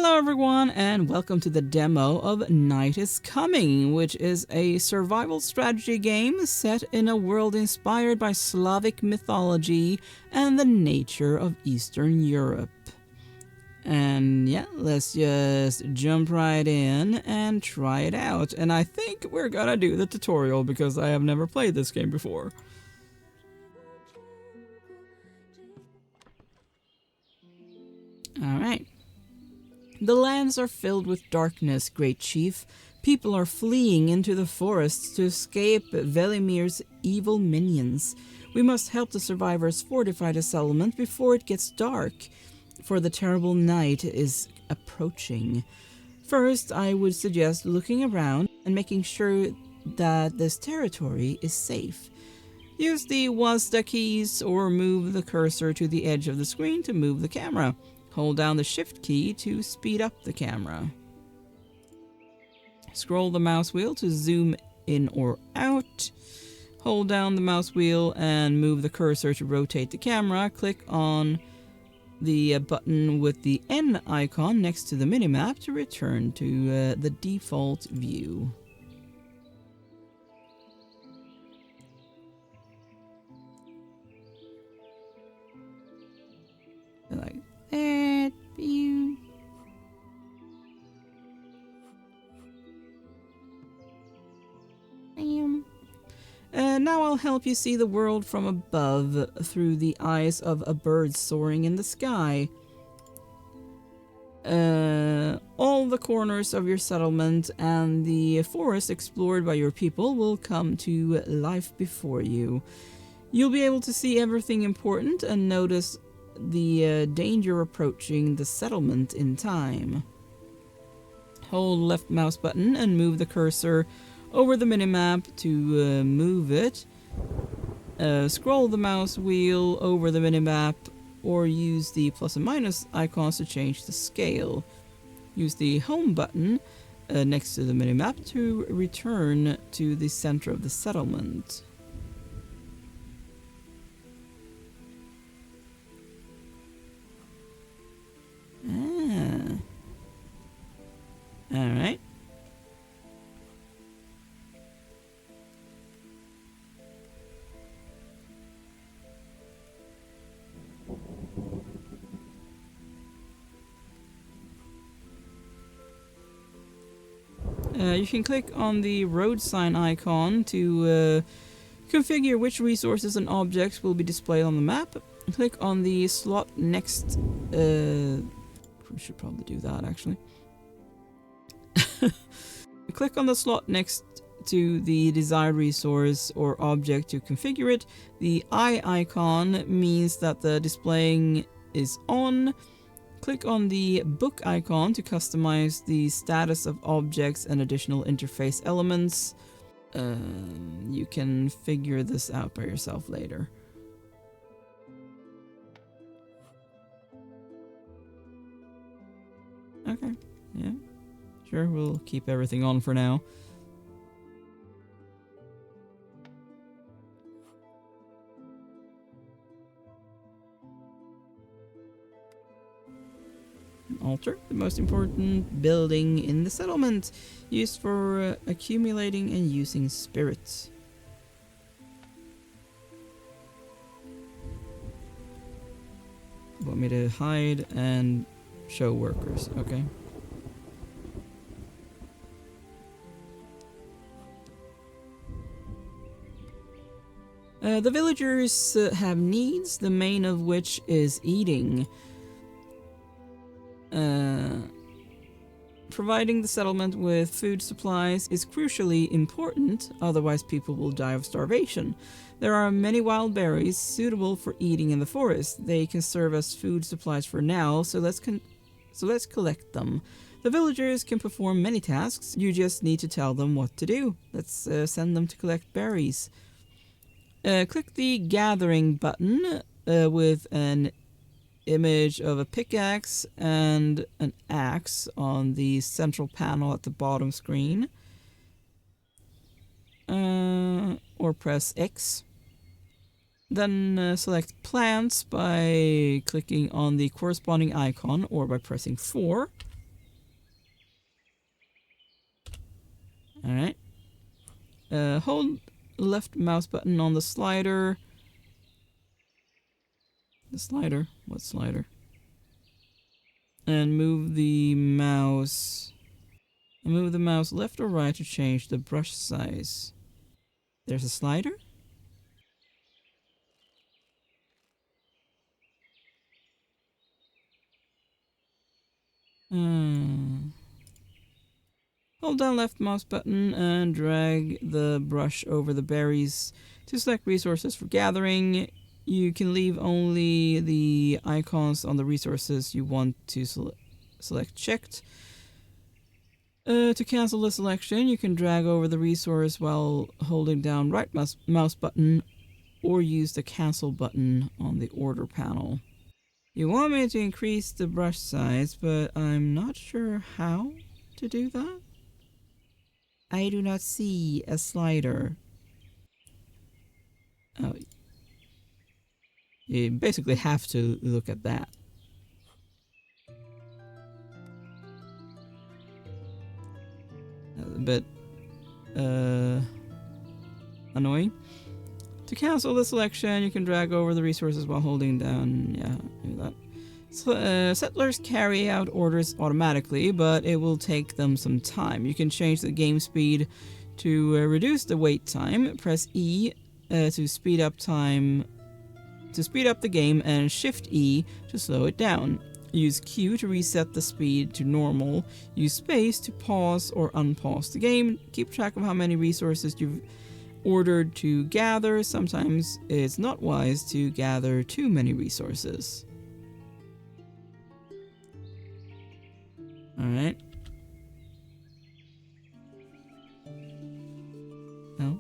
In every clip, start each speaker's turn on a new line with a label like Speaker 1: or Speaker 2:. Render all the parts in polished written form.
Speaker 1: Hello everyone and welcome to the demo of Night is Coming, which is a survival strategy game set in a world inspired by Slavic mythology and the nature of Eastern Europe. And yeah, let's just jump right in and try it out. And I think we're gonna do the tutorial because I have never played this game before. Alright. The lands are filled with darkness, great chief. People are fleeing into the forests to escape Velimir's evil minions. We must help the survivors fortify the settlement before it gets dark, for the terrible night is approaching. First, I would suggest looking around and making sure that this territory is safe. Use the WASD keys or move the cursor to the edge of the screen to move the camera. Hold down the shift key to speed up the camera. Scroll the mouse wheel to zoom in or out. Hold down the mouse wheel and move the cursor to rotate the camera. Click on the button with the N icon next to the minimap to return to the default view. Like that view. Now I'll help you see the world from above through the eyes of a bird soaring in the sky. All the corners of your settlement and the forest explored by your people will come to life before you. You'll be able to see everything important and notice the danger approaching the settlement in time. Hold left mouse button and move the cursor over the minimap to move it. Scroll the mouse wheel over the minimap or use the plus and minus icons to change the scale. Use the home button next to the minimap to return to the center of the settlement. Alright. You can click on the road sign icon to configure which resources and objects will be displayed on the map. Click on the slot next. We should probably do that actually. Click on the slot next to the desired resource or object to configure it. The eye icon means that the displaying is on. Click on the book icon to customize the status of objects and additional interface elements. You can figure this out by yourself later. Okay, yeah. Sure, we'll keep everything on for now. Altar, the most important building in the settlement, used for accumulating and using spirits. Want me to hide and show workers, okay. The villagers have needs, the main of which is eating. Providing the settlement with food supplies is crucially important, otherwise people will die of starvation. There are many wild berries suitable for eating in the forest. They can serve as food supplies for now, so let's collect them. The villagers can perform many tasks, you just need to tell them what to do. Let's send them to collect berries. Click the gathering button with an image of a pickaxe and an axe on the central panel at the bottom screen. Or press X. Then select plants by clicking on the corresponding icon or by pressing 4. Alright. Hold left mouse button on the slider. The slider? What slider? And move the mouse. Move the mouse left or right to change the brush size. There's a slider? Hold down left mouse button and drag the brush over the berries to select resources for gathering. You can leave only the icons on the resources you want to select checked. To cancel the selection, you can drag over the resource while holding down right mouse button or use the cancel button on the order panel. You want me to increase the brush size, but I'm not sure how to do that. I do not see a slider. Oh, you basically have to look at that. A bit annoying. To cancel the selection, you can drag over the resources while holding down. Yeah, do that. So, settlers carry out orders automatically, but it will take them some time. You can change the game speed to reduce the wait time. Press E to speed up time. To speed up the game, and Shift E to slow it down. Use Q to reset the speed to normal. Use space to pause or unpause the game. Keep track of how many resources you've ordered to gather. Sometimes it's not wise to gather too many resources. Alright. Oh.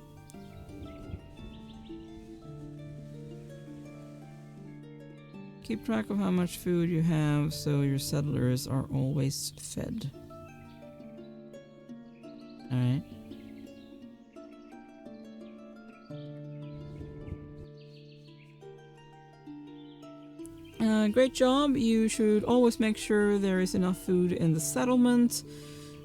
Speaker 1: Keep track of how much food you have so your settlers are always fed. Alright. Great job. You should always make sure there is enough food in the settlement.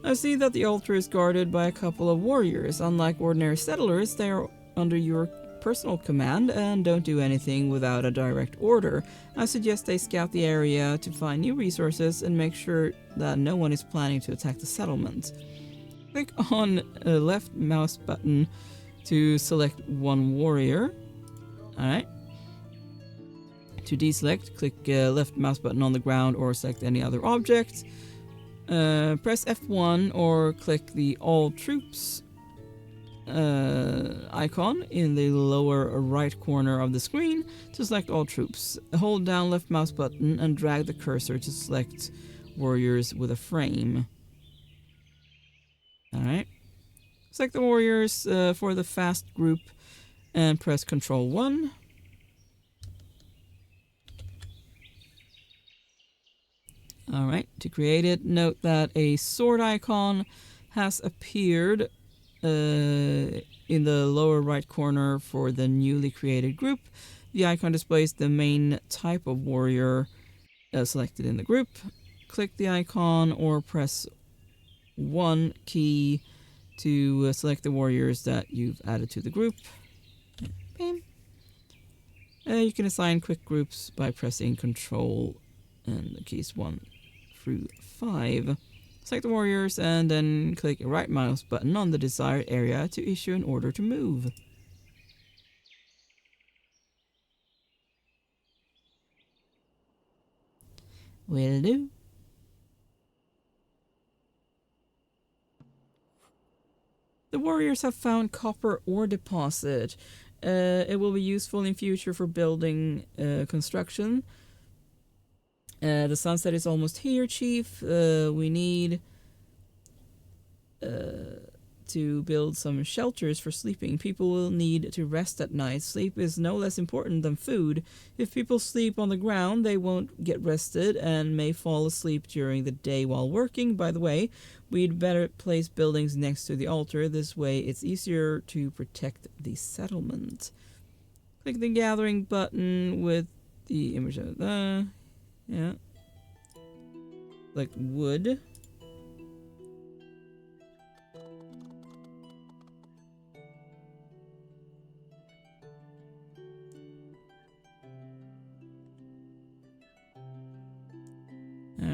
Speaker 1: I see that the altar is guarded by a couple of warriors. Unlike ordinary settlers, they are under your personal command and don't do anything without a direct order. I suggest they scout the area to find new resources and make sure that no one is planning to attack the settlement. Click on the left mouse button to select one warrior. Alright. To deselect, click left mouse button on the ground or select any other object. Press F1 or click the All Troops icon in the lower right corner of the screen to select all troops. Hold down left mouse button and drag the cursor to select warriors with a frame. Alright. Select the warriors for the fast group and press Ctrl 1. Alright, to create it, note that a sword icon has appeared in the lower right corner for the newly created group. The icon displays the main type of warrior selected in the group. Click the icon or press 1 key to select the warriors that you've added to the group. Bam. You can assign quick groups by pressing Control and the keys 1 through 5. Select the warriors and then click the right mouse button on the desired area to issue an order to move. Will do. The warriors have found copper ore deposit. It will be useful in future for building construction. The sunset is almost here, Chief. We need to build some shelters for sleeping. People will need to rest at night. Sleep is no less important than food. If people sleep on the ground, they won't get rested and may fall asleep during the day while working. By the way, we'd better place buildings next to the altar. This way it's easier to protect the settlement. Click the gathering button with the image of the... yeah. Like wood.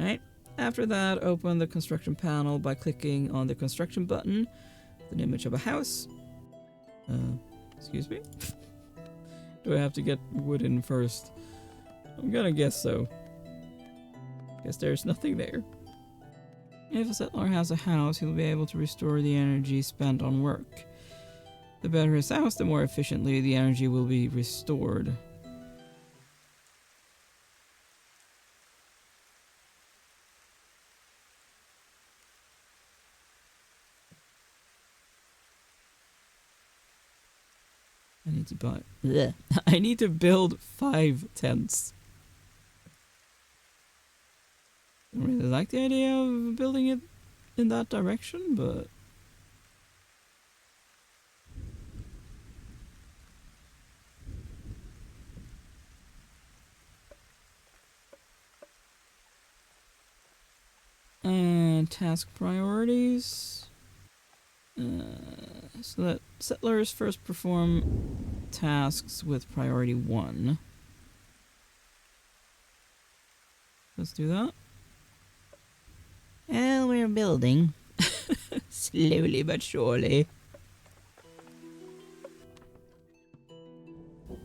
Speaker 1: Alright. After that, open the construction panel by clicking on the construction button, an image of a house. Excuse me? Do I have to get wood in first? I'm gonna guess so. Guess there's nothing there. If a settler has a house, he'll be able to restore the energy spent on work. The better his house, the more efficiently the energy will be restored. I need to buy... Blech. I need to build 5 tents. I don't really like the idea of building it in that direction, but... task priorities. So that settlers first perform tasks with priority 1. Let's do that. And we're building. Slowly but surely.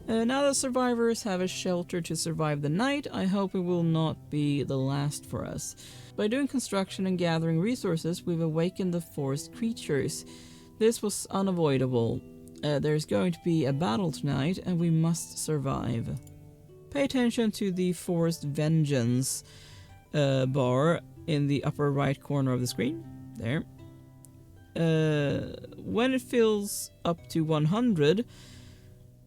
Speaker 1: Now that survivors have a shelter to survive the night, I hope it will not be the last for us. By doing construction and gathering resources, we've awakened the forest creatures. This was unavoidable. There's going to be a battle tonight, and we must survive. Pay attention to the Forest Vengeance bar in the upper right corner of the screen. There. When it fills up to 100,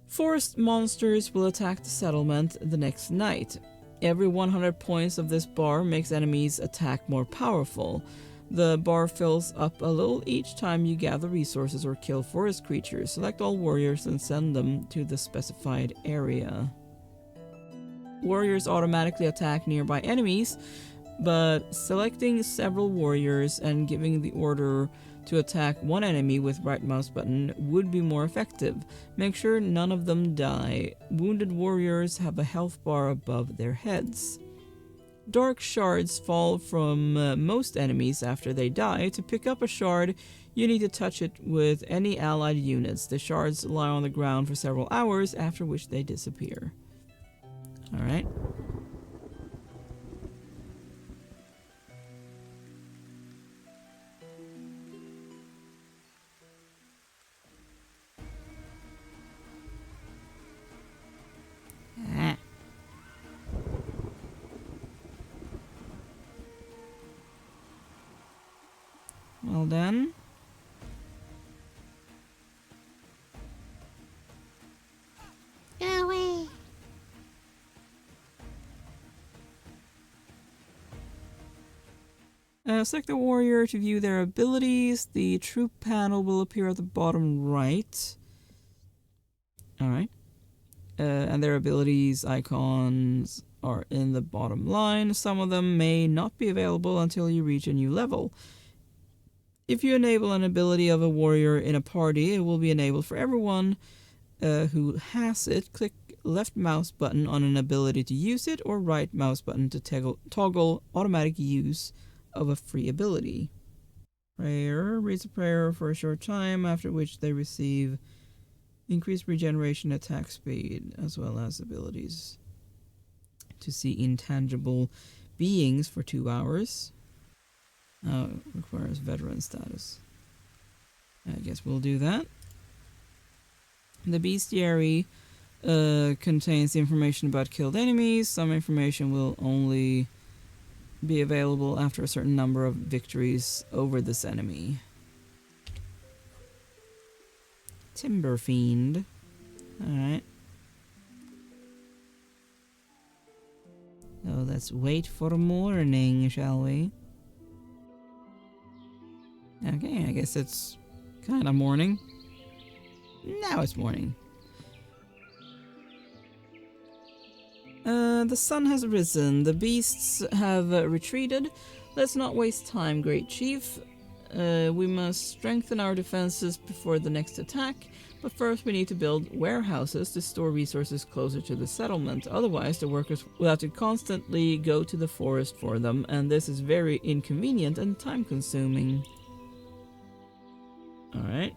Speaker 1: forest monsters will attack the settlement the next night. Every 100 points of this bar makes enemies' attack more powerful. The bar fills up a little each time you gather resources or kill forest creatures. Select all warriors and send them to the specified area. Warriors automatically attack nearby enemies, but selecting several warriors and giving the order to attack one enemy with right mouse button would be more effective. Make sure none of them die. Wounded warriors have a health bar above their heads. Dark shards fall from most enemies after they die. To pick up a shard, you need to touch it with any allied units. The shards lie on the ground for several hours, after which they disappear. Alright. Well done.
Speaker 2: Go away.
Speaker 1: Select the warrior to view their abilities. The troop panel will appear at the bottom right. Alright. And their abilities icons are in the bottom line. Some of them may not be available until you reach a new level. If you enable an ability of a warrior in a party, it will be enabled for everyone who has it. Click left mouse button on an ability to use it, or right mouse button to toggle automatic use of a free ability. Prayer reads a prayer for a short time, after which they receive increased regeneration attack speed, as well as abilities to see intangible beings for 2 hours. Requires veteran status. I guess we'll do that. The bestiary contains information about killed enemies. Some information will only be available after a certain number of victories over this enemy. Timber Fiend. Alright. So let's wait for morning, shall we? Okay, I guess it's kind of morning. Now it's morning. The sun has risen. The beasts have retreated. Let's not waste time, Great Chief. We must strengthen our defenses before the next attack. But first we need to build warehouses to store resources closer to the settlement. Otherwise the workers will have to constantly go to the forest for them, and this is very inconvenient and time consuming. Alright.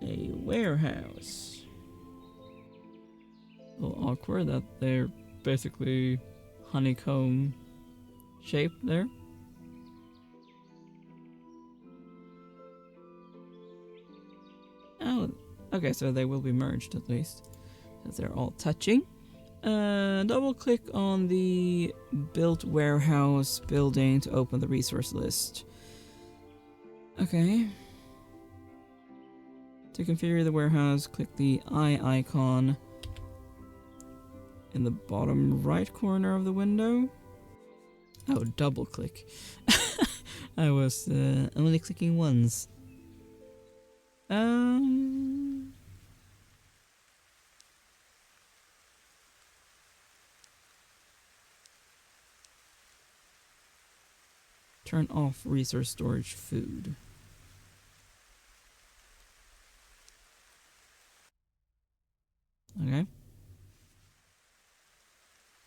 Speaker 1: A warehouse. A little awkward that they're basically honeycomb shaped there. Oh, okay, so they will be merged at least, as they're all touching. Double click on the built warehouse building to open the resource list. Okay. To configure the warehouse, click the eye icon in the bottom right corner of the window. Oh, double click. I was only clicking once. Turn off resource storage food. Okay.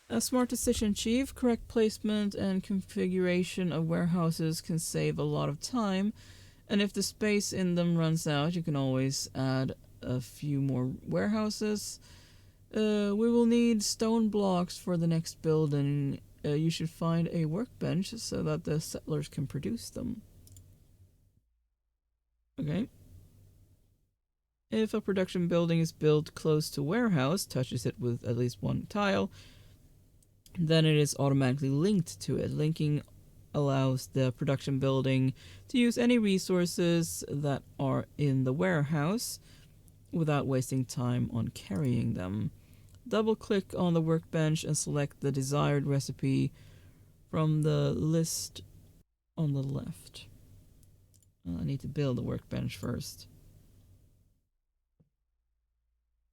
Speaker 1: A smart decision, Chief. Correct placement and configuration of warehouses can save a lot of time, and if the space in them runs out, you can always add a few more warehouses. We will need stone blocks for the next building. You should find a workbench so that the settlers can produce them. Okay. If a production building is built close to warehouse, touches it with at least one tile, then it is automatically linked to it. Linking allows the production building to use any resources that are in the warehouse without wasting time on carrying them. Double click on the workbench and select the desired recipe from the list on the left. I need to build a workbench first.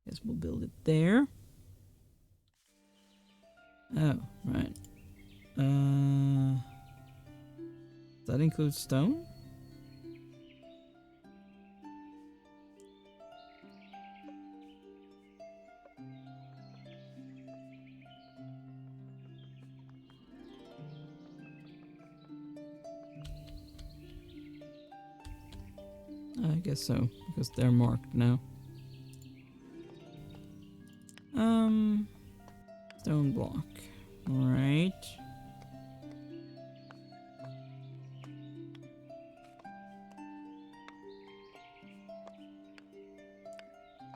Speaker 1: Guess we'll build it there. Oh, right. Does that include stone? I guess so, because they're marked now. Stone block. Alright.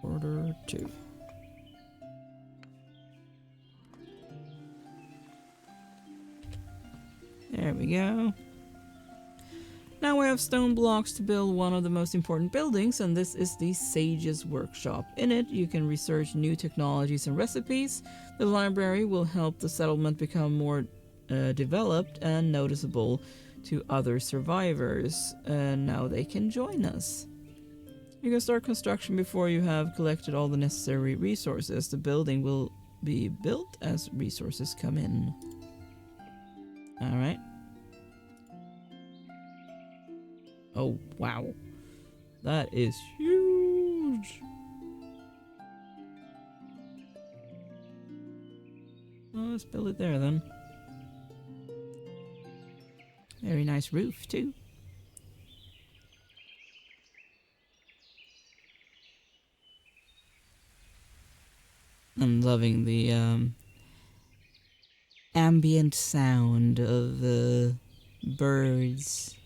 Speaker 1: Order 2. There we go. Now we have stone blocks to build one of the most important buildings, and this is the Sage's Workshop. In it, you can research new technologies and recipes. The library will help the settlement become more developed and noticeable to other survivors, and now they can join us. You can start construction before you have collected all the necessary resources. The building will be built as resources come in. Alright. Oh, wow. That is huge. Well, let's build it there then. Very nice roof, too. I'm loving the ambient sound of the birds.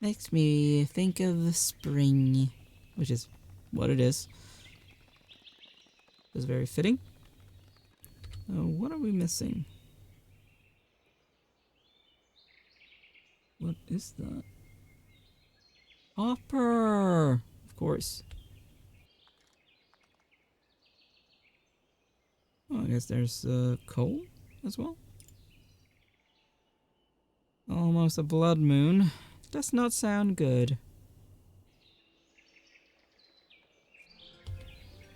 Speaker 1: Makes me think of spring, which is what it is. It's very fitting. Oh, what are we missing? What is that? Hopper! Of course. Oh, I guess there's coal as well. Almost a blood moon. Does not sound good.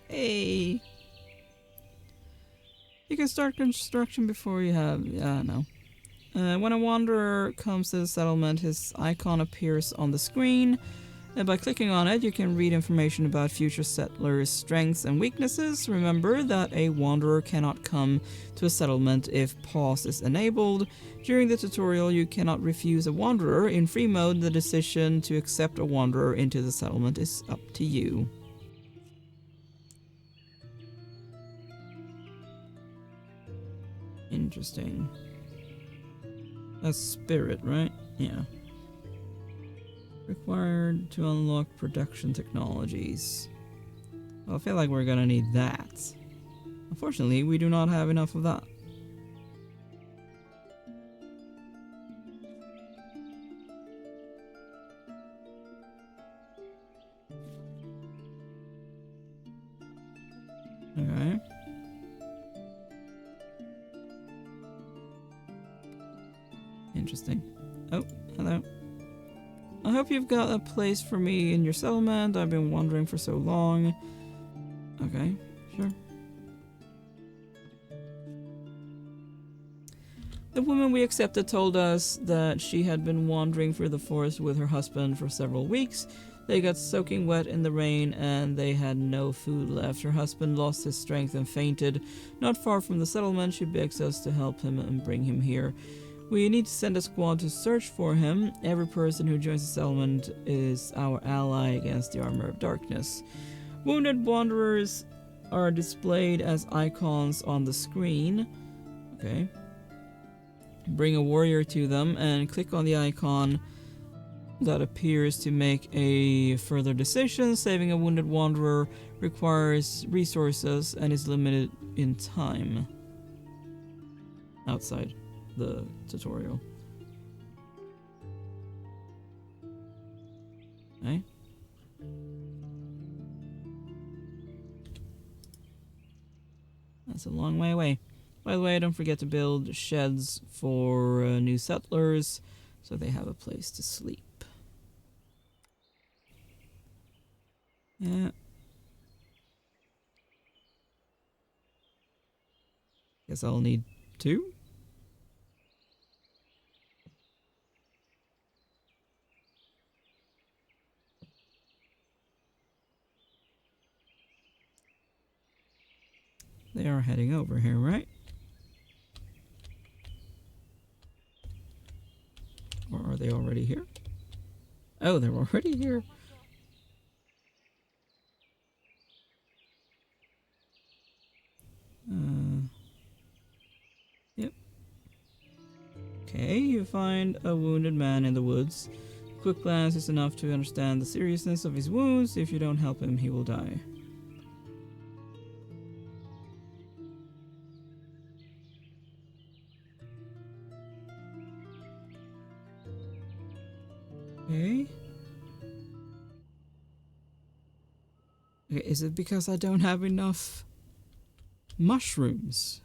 Speaker 1: Hey! You can start construction before you have... no. When a wanderer comes to the settlement, his icon appears on the screen. And by clicking on it, you can read information about future settlers' strengths and weaknesses. Remember that a wanderer cannot come to a settlement if pause is enabled. During the tutorial, you cannot refuse a wanderer. In free mode, the decision to accept a wanderer into the settlement is up to you. Interesting. That's spirit, right? Yeah. Required to unlock production technologies. Well, I feel like we're gonna need that. Unfortunately, we do not have enough of that. Okay. Interesting. Oh, hello. I hope you've got a place for me in your settlement. I've been wandering for so long. Okay, sure. The woman we accepted told us that she had been wandering through the forest with her husband for several weeks. They got soaking wet in the rain and they had no food left. Her husband lost his strength and fainted. Not far from the settlement, she begs us to help him and bring him here. We need to send a squad to search for him. Every person who joins the settlement is our ally against the Armor of Darkness. Wounded wanderers are displayed as icons on the screen. Okay. Bring a warrior to them and click on the icon that appears to make a further decision. Saving a wounded wanderer requires resources and is limited in time. Outside the tutorial. Okay. That's a long way away. By the way, don't forget to build sheds for new settlers so they have a place to sleep. Yeah. Guess I'll need 2. They are heading over here, right? Or are they already here? Oh, they're already here. Yep. Okay, you find a wounded man in the woods. A quick glance is enough to understand the seriousness of his wounds. If you don't help him, he will die. Okay. Okay, is it because I don't have enough mushrooms?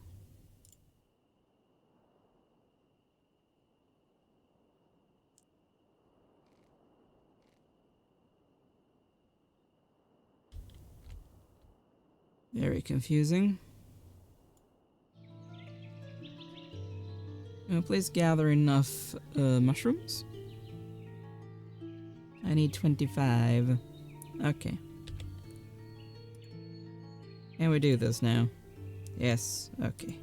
Speaker 1: Very confusing. Please gather enough mushrooms. I need 25. Okay. Can we do this now? Yes, okay.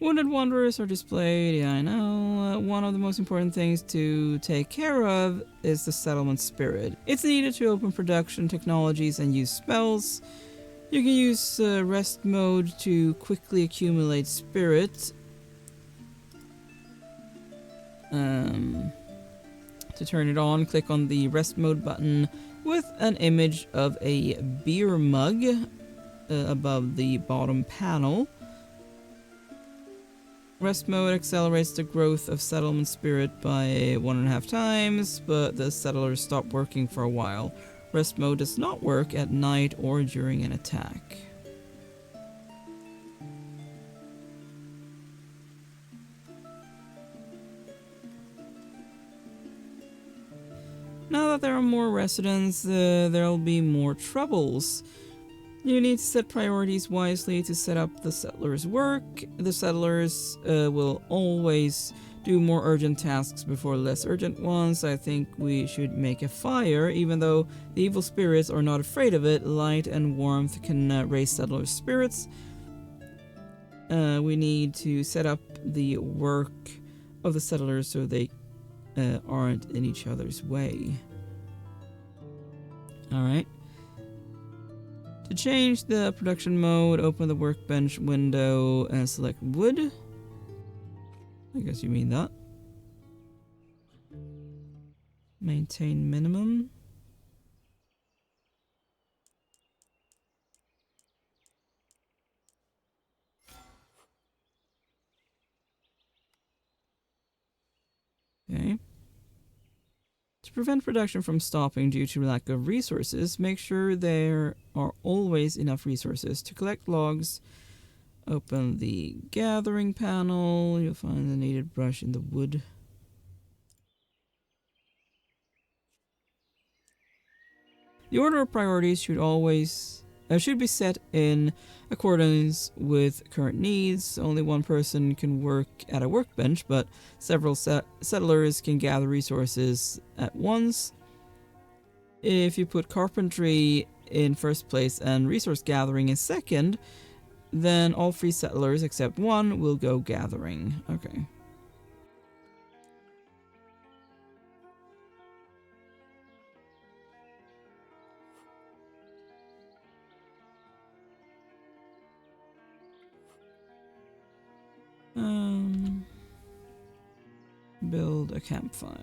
Speaker 1: Wounded wanderers are displayed, yeah, I know. One of the most important things to take care of is the settlement spirit. It's needed to open production technologies and use spells. You can use rest mode to quickly accumulate spirit. To turn it on, click on the rest mode button with an image of a beer mug above the bottom panel. Rest mode accelerates the growth of settlement spirit by 1.5 times, but the settlers stop working for a while. Rest mode does not work at night or during an attack. Now that there are more residents, there'll be more troubles. You need to set priorities wisely to set up the settlers' work. The settlers will always do more urgent tasks before less urgent ones. I think we should make a fire. Even though the evil spirits are not afraid of it, light and warmth can raise settlers' spirits. We need to set up the work of the settlers so they aren't in each other's way. Alright. To change the production mode, open the workbench window and select wood. I guess you mean that. Maintain minimum. Okay. To prevent production from stopping due to lack of resources, make sure there are always enough resources. To collect logs, open the gathering panel. You'll find the needed brush in the wood. The order of priorities should be set in accordance with current needs. Only one person can work at a workbench, but several settlers can gather resources at once. If you put carpentry in first place and resource gathering in second, then all 3 settlers except one will go gathering. Okay. Build a campfire.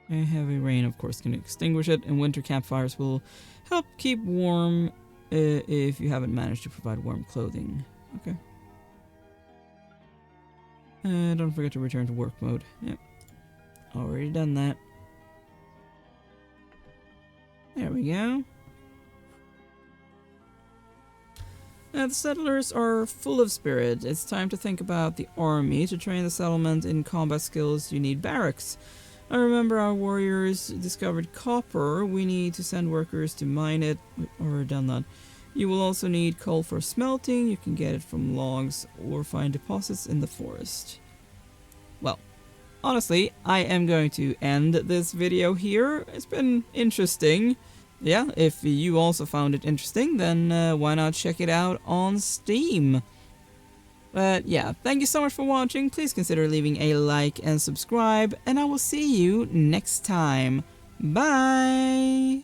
Speaker 1: A heavy rain, of course, can extinguish it, and winter campfires will help keep warm if you haven't managed to provide warm clothing. Okay. Don't forget to return to work mode. Yep. Already done that. There we go. The settlers are full of spirit. It's time to think about the army. To train the settlement in combat skills, you need barracks. I remember our warriors discovered copper. We need to send workers to mine it. We've already done that. You will also need coal for smelting. You can get it from logs or find deposits in the forest. Well, honestly, I am going to end this video here. It's been interesting. Yeah, if you also found it interesting, then why not check it out on Steam? But yeah, thank you so much for watching. Please consider leaving a like and subscribe, and I will see you next time. Bye!